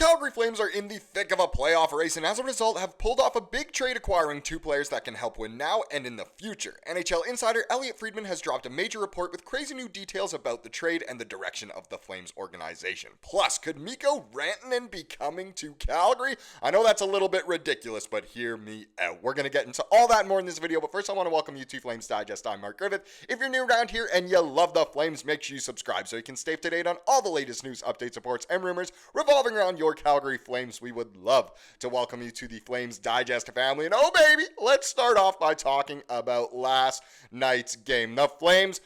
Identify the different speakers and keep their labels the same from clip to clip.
Speaker 1: Calgary Flames are in the thick of a playoff race and as a result have pulled off a big trade acquiring two players that can help win now and in the future. NHL Insider Elliotte Friedman has dropped a major report with crazy new details about the trade and the direction of the Flames organization. Plus, could Mikko Rantanen be coming to Calgary? I know that's a little bit ridiculous, but hear me out. We're going to get into all that and more in this video, but first I want to welcome you to Flames Digest. I'm Mark Griffith. If you're new around here and you love the Flames, make sure you subscribe so you can stay up to date on all the latest news, updates, reports, and rumors revolving around your Calgary Flames. We would love to welcome you to the Flames Digest family. And oh baby, let's start off by talking about last night's game. The Flames,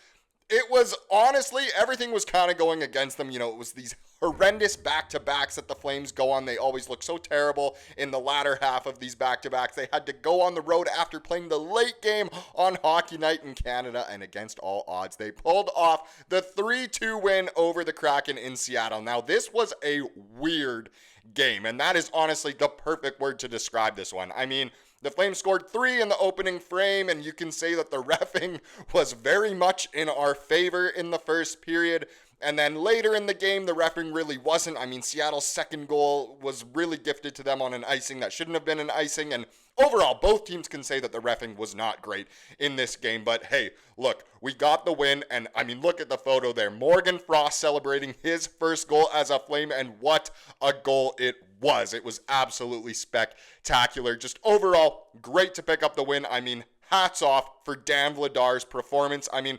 Speaker 1: it was honestly, everything was kind of going against them. You know, it was these horrendous back-to-backs that the Flames go on. They always look so terrible in the latter half of these back-to-backs. They had to go on the road after playing the late game on Hockey Night in Canada, and against all odds, they pulled off the 3-2 win over the Kraken in Seattle. Now, this was a weird game, and that is honestly the perfect word to describe this one. I mean, the Flames scored 3 in the opening frame, and you can say that the reffing was very much in our favor in the first period. And then later in the game, the reffing really wasn't. I mean, Seattle's second goal was really gifted to them on an icing that shouldn't have been an icing. And overall, both teams can say that the reffing was not great in this game. But hey, look, we got the win. And I mean, look at the photo there. Morgan Frost celebrating his first goal as a Flame. And what a goal it was. It was absolutely spectacular. Just overall, great to pick up the win. I mean, hats off for Dan Vladar's performance. I mean,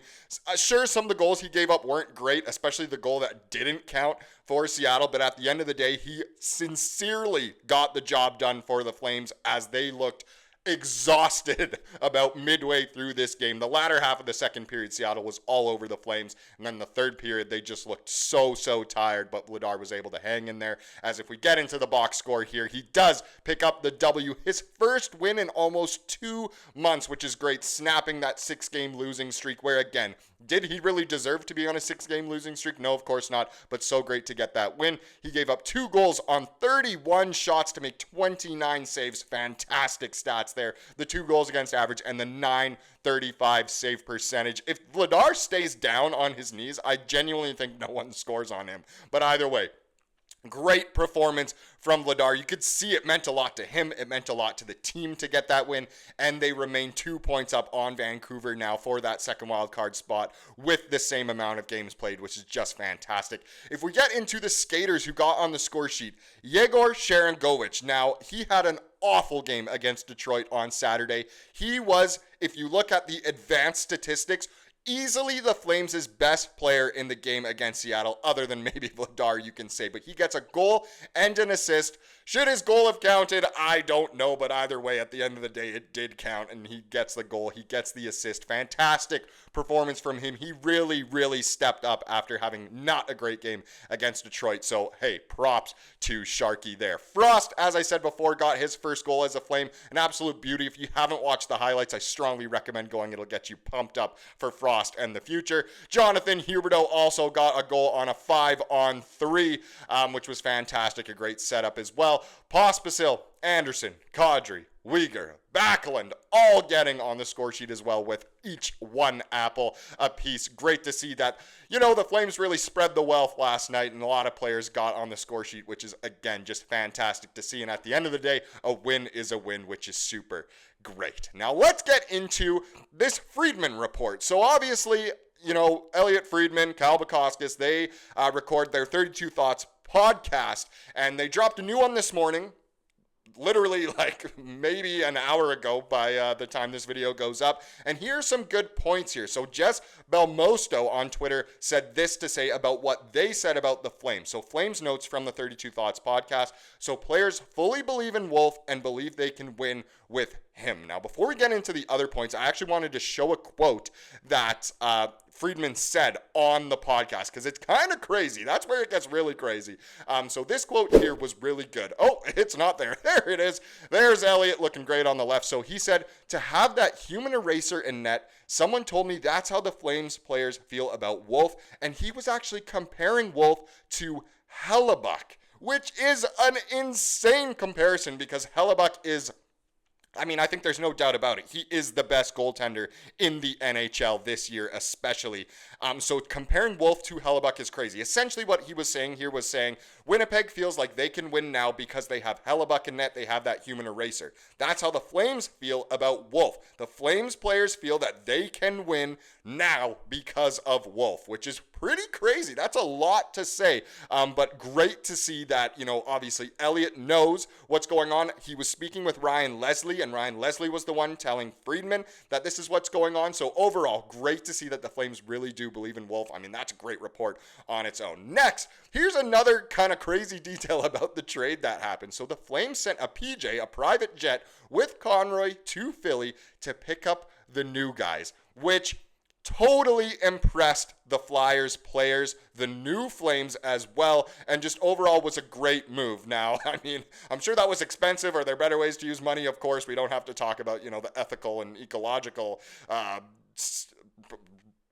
Speaker 1: sure, some of the goals he gave up weren't great, especially the goal that didn't count for Seattle, but at the end of the day, he sincerely got the job done for the Flames as they looked exhausted about midway through this game. The latter half of the second period, Seattle was all over the Flames, and then the third period, they just looked so tired, but Vladar was able to hang in there. As if we get into the box score here, he does pick up the W, his first win in almost 2 months, which is great, snapping that 6-game losing streak, where again, did he really deserve to be on a 6-game losing streak? No, of course not, but so great to get that win. He gave up 2 goals on 31 shots to make 29 saves. Fantastic stats there. The 2 goals against average and the .935 save percentage. If Vladar stays down on his knees, I genuinely think no one scores on him. But either way, great performance from Vladar. You could see it meant a lot to him. It meant a lot to the team to get that win. And they remain 2 points up on Vancouver now for that second wildcard spot with the same amount of games played, which is just fantastic. If we get into the skaters who got on the score sheet, Yegor Sharangovich. Now, he had an awful game against Detroit on Saturday. He was, if you look at the advanced statistics, easily the Flames' best player in the game against Seattle, other than maybe Vladar, you can say. But he gets a goal and an assist. Should his goal have counted? I don't know, but either way, at the end of the day, it did count, and he gets the goal. He gets the assist. Fantastic performance from him. He really stepped up after having not a great game against Detroit. So, hey, props to Sharky there. Frost, as I said before, got his first goal as a Flame. An absolute beauty. If you haven't watched the highlights, I strongly recommend going. It'll get you pumped up for Frost and the future. Jonathan Huberdeau also got a goal on a 5-on-3, which was fantastic. A great setup as well. Pospisil, Andersson, Kadri, Weegar, Backlund, all getting on the score sheet as well with each 1 apple apiece. Great to see that, you know, the Flames really spread the wealth last night and a lot of players got on the score sheet, which is, again, just fantastic to see. And at the end of the day, a win is a win, which is super great. Now, let's get into this Friedman report. So, obviously, you know, Elliotte Friedman, Cal Bukowskis, they record their 32 Thoughts podcast, and they dropped a new one this morning, literally like maybe an hour ago by the time this video goes up. And here's some good points here. So Jess Belmosto on Twitter said this to say about what they said about the Flames. So Flames notes from the 32 Thoughts podcast. So players fully believe in Wolf and believe they can win with him. Now, before we get into the other points, I actually wanted to show a quote that Friedman said on the podcast, because it's kind of crazy. That's where it gets really crazy. So this quote here was really good. Oh, it's not there. There it is. There's Elliotte looking great on the left. So he said, to have that human eraser in net, someone told me that's how the Flames players feel about Wolf. And he was actually comparing Wolf to Hellebuck, which is an insane comparison because Hellebuck is I mean, I think there's no doubt about it. He is the best goaltender in the NHL this year, especially. So comparing Wolf to Hellebuyck is crazy. Essentially what he was saying here was saying Winnipeg feels like they can win now because they have Hellebuyck in net. They have that human eraser. That's how the Flames feel about Wolf. The Flames players feel that they can win now because of Wolf, which is pretty crazy. That's a lot to say, but great to see that, obviously Elliotte knows what's going on. He was speaking with Ryan Leslie, and Ryan Leslie was the one telling Friedman that this is what's going on. So overall, great to see that the Flames really do believe in Wolf. I mean, that's a great report on its own. Next, here's another kind of crazy detail about the trade that happened. So the Flames sent a PJ, a private jet, with Conroy to Philly to pick up the new guys, which totally impressed the Flyers players, the new Flames as well, and just overall was a great move. Now, I mean, I'm sure that was expensive. Are there better ways to use money? Of course, we don't have to talk about, the ethical and ecological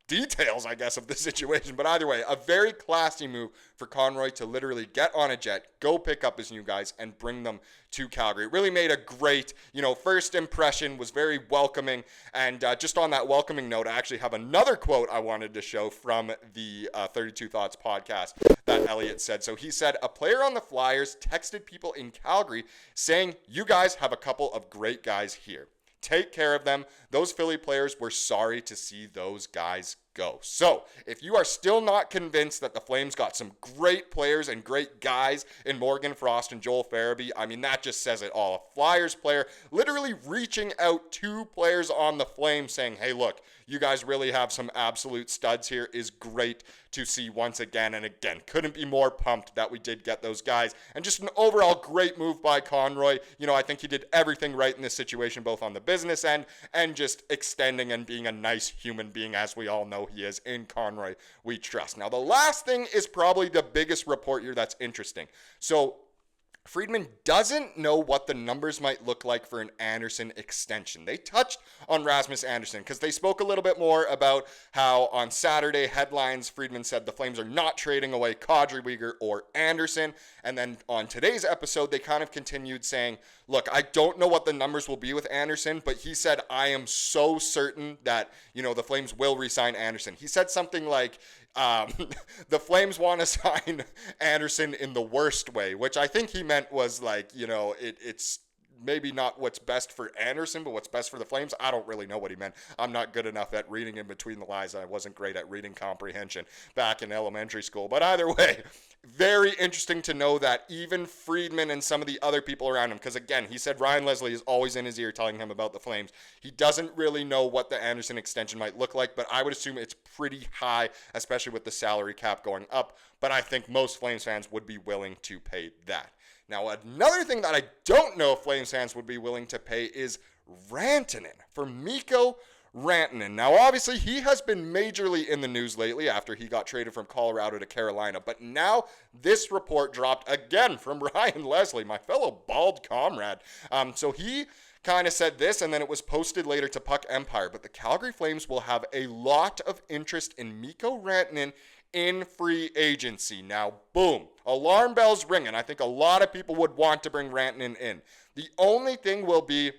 Speaker 1: details, I guess, of the situation. But either way, a very classy move for Conroy to literally get on a jet, go pick up his new guys, and bring them to Calgary. It really made a great, first impression, was very welcoming. And just on that welcoming note, I actually have another quote I wanted to show from the 32 Thoughts podcast that Elliotte said. So he said, a player on the Flyers texted people in Calgary saying, you guys have a couple of great guys here. Take care of them. Those Philly players were sorry to see those guys go. So, if you are still not convinced that the Flames got some great players and great guys in Morgan Frost and Joel Farabee, I mean, that just says it all. A Flyers player literally reaching out to players on the Flames saying, hey, look, you guys really have some absolute studs here is great to see once again. And again, couldn't be more pumped that we did get those guys. And just an overall great move by Conroy. I think he did everything right in this situation, both on the business end and just extending and being a nice human being, as we all know he is. In Conroy, we trust. Now, the last thing is probably the biggest report here that's interesting. So, Friedman doesn't know what the numbers might look like for an Andersson extension. They touched on Rasmus Andersson because they spoke a little bit more about how on Saturday headlines, Friedman said the Flames are not trading away Kadri, Weegar, or Andersson. And then on today's episode, they kind of continued saying, look, I don't know what the numbers will be with Andersson, but he said, I am so certain that, the Flames will re-sign Andersson. He said something like, the Flames want to sign Andersson in the worst way, which I think he meant was like, it's maybe not what's best for Andersson, but what's best for the Flames. I don't really know what he meant. I'm not good enough at reading in between the lines. I wasn't great at reading comprehension back in elementary school. But either way, very interesting to know that even Friedman and some of the other people around him, because again, he said Ryan Leslie is always in his ear telling him about the Flames. He doesn't really know what the Andersson extension might look like, but I would assume it's pretty high, especially with the salary cap going up. But I think most Flames fans would be willing to pay that. Now, another thing that I don't know if Flames fans would be willing to pay is Rantanen, for Mikko Rantanen. Now, obviously, he has been majorly in the news lately after he got traded from Colorado to Carolina. But now this report dropped again from Ryan Leslie, my fellow bald comrade. So he kind of said this, and then it was posted later to Puck Empire. But the Calgary Flames will have a lot of interest in Mikko Rantanen in free agency. Now, boom, alarm bells ringing. I think a lot of people would want to bring Rantanen in. The only thing will be,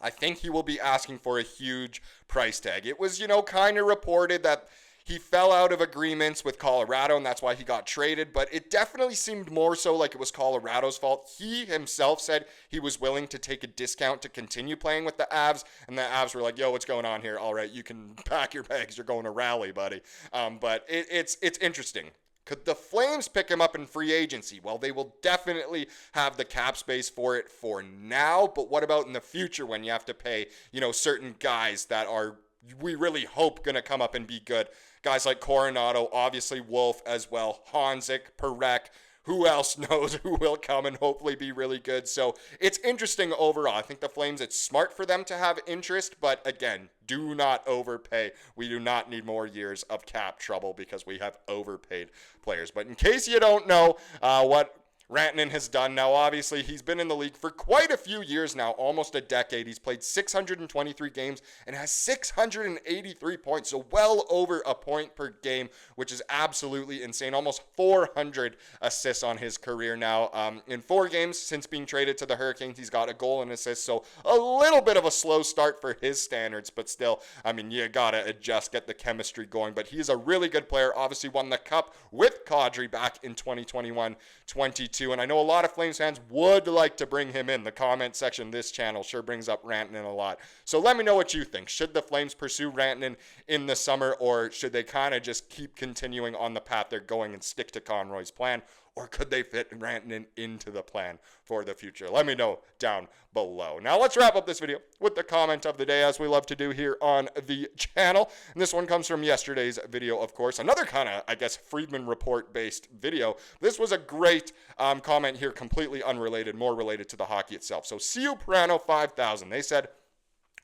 Speaker 1: I think he will be asking for a huge price tag. It was, kind of reported that he fell out of agreements with Colorado, and that's why he got traded. But it definitely seemed more so like it was Colorado's fault. He himself said he was willing to take a discount to continue playing with the Avs, and the Avs were like, yo, what's going on here? All right, you can pack your bags. You're going to rally, buddy. But it's interesting. Could the Flames pick him up in free agency? Well, they will definitely have the cap space for it for now. But what about in the future when you have to pay, certain guys that are, we really hope, going to come up and be good? Guys like Coronato, obviously Wolf as well, Hanzik, Perek. Who else knows who will come and hopefully be really good? So it's interesting overall. I think the Flames, it's smart for them to have interest, but again, do not overpay. We do not need more years of cap trouble because we have overpaid players. But in case you don't know what Rantanen has done. Now, obviously, he's been in the league for quite a few years now, almost a decade. He's played 623 games and has 683 points, so well over a point per game, which is absolutely insane. Almost 400 assists on his career now. In 4 games since being traded to the Hurricanes, he's got a goal and assist, so a little bit of a slow start for his standards, but still, I mean, you gotta adjust, get the chemistry going. But he's a really good player. Obviously, won the Cup with Kadri back in 2021-22. And I know a lot of Flames fans would like to bring him in. The comment section of this channel sure brings up Rantanen a lot. So let me know what you think. Should the Flames pursue Rantanen in the summer, or should they kind of just keep continuing on the path they're going and stick to Conroy's plan? Or could they fit Rantanen into the plan for the future? Let me know down below. Now let's wrap up this video with the comment of the day, as we love to do here on the channel. And this one comes from yesterday's video, of course. Another kind of, I guess, Friedman Report based video. This was a great comment here, completely unrelated, more related to the hockey itself. So CU Prano 5000, they said,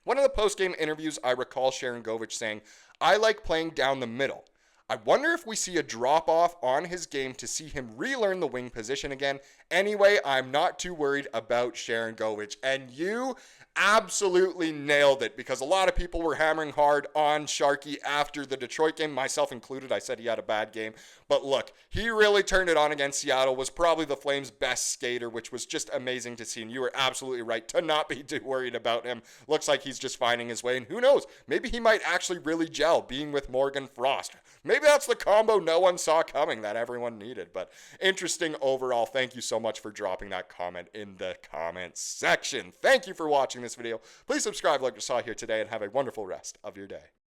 Speaker 1: one of the post-game interviews, I recall Sharangovich saying, "I like playing down the middle. I wonder if we see a drop-off on his game to see him relearn the wing position again. Anyway, I'm not too worried about Sharangovich." And you absolutely nailed it, because a lot of people were hammering hard on Sharky after the Detroit game, myself included. I said he had a bad game. But look, he really turned it on against Seattle, was probably the Flames' best skater, which was just amazing to see. And you were absolutely right to not be too worried about him. Looks like he's just finding his way. And who knows, maybe he might actually really gel being with Morgan Frost. Maybe that's the combo no one saw coming that everyone needed. But interesting overall. Thank you so much for dropping that comment in the comments section. Thank you for watching this video. Please subscribe like you saw here today, and have a wonderful rest of your day.